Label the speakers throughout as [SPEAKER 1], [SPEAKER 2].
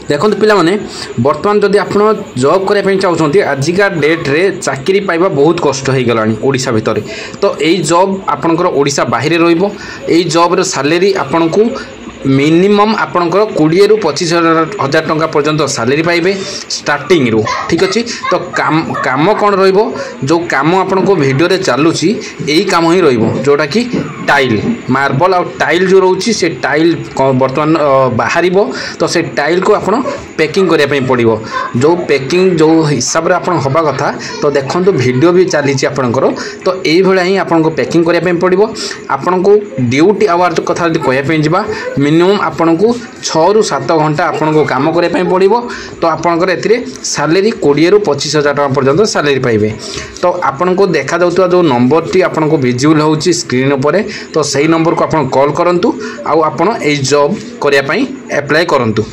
[SPEAKER 1] देखो पिलाने बर्तमान जदि आप जॉब करने चाहते आजिका डेट्रे चाकरी पाइबा बहुत कष्ट हो गला ओडिशा भितर। तो यही जॉब आपणकर ओडिशा बाहर रही जॉब सैलरी आपण को मिनिमम आपणकर 20 ରୁ 25 हजार टंका पर्यंत सैलरी पाइबे स्टार्टिंग रू। ठीक अच्छे तो काम कौन रहिबो जो काम आपन को वीडियो रे चलुची यही काम ही रहिबो जोटा कि टाइल मार्बल और टाइल जो रोची से टाइल बर्तमान बाहरिबो। तो से टाइल को आपन पैकिंग करिया पई पड़िबो जो पैकिंग जो हिसाब रे आपन होबा कथा। तो देखंतु वीडियो भी चलीची आपनकर। तो एई भला ही आपन को पैकिंग करिया पई पड़िबो। आपन को ड्यूटी आवर जो कथा कहया पई जिबा मिनिमम आपन को 6 ରୁ 7 घंटा आपन को काम करिया पई पड़िबो। तो आपनकर एथिरे सैलरी 20 ରୁ 25 हजार टका पर्यंत सैलरी पाइबे। तो आपन को देखा जाउतवा जो नंबर टी आपन को विजुअल होउची स्क्रीन ऊपर तो सही नंबर को आपन कॉल करंतु आउ आपन ए जॉब करिया पई अप्लाई करंतु।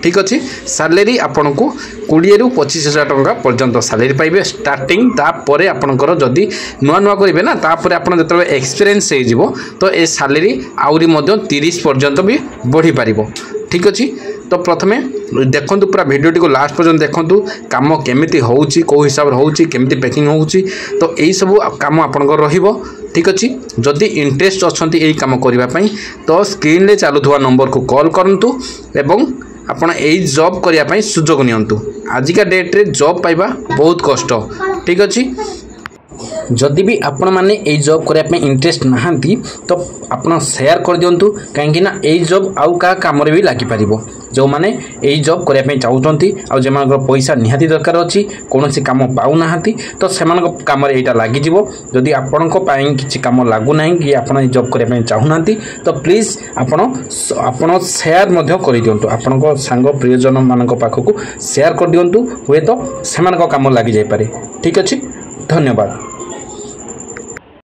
[SPEAKER 1] ठीक अच्छे सैलरी आपन को 20 ରୁ 25 हजार टका पर्यंत सैलरी पाइबे स्टार्टिंग। तापर आपनकर जदि नुआ नुआ करेंगे ना तापर आपन जब एक्सपीरियंस हो तो ए सैलरी आउरी मध्य 30 पर्यंत भी बढ़ी पारिबो। ठीक अच्छे तो प्रथमे देखु पूरा वीडियो को लास्ट पर्यंत देखु काम केमिति होउची को हिसाब रे होउची केमिति पैकिंग होउची। तो यही सब काम आपनकर रहिबो। ठीक अच्छे जदि इंटरेस्ट अछंती एई काम करिबा पई तो स्क्रीन रे चालुथवा नंबर को कॉल करंतु एवं आपण यही जॉब करने सुजोग नियंतु। आजिका डेट्रे जॉब पाइबा बहुत कष्ट। ठीक अच्छे जदि भी आपण मैंने यही जॉब करने इंटरेस्ट नहांती तो आपण शेयर कर दिंतु कहीं यही जॉब आउ का काम भी लगी पार जो मैंने यही जॉब करने चाहते आ जो पैसा निहाती दरकार अच्छी कौन कम पाऊना तो से कम यहाँ लगिज। जदि आपण किसी कम लगुना कि आप जॉब करने चाहूना तो प्लीज आपण शेयर कर दिंतु आपण सांग प्रियजन मान पाखक शेयर कर दिंतु हे तो से कम लग जाए। ठीक अच्छे धन्यवाद।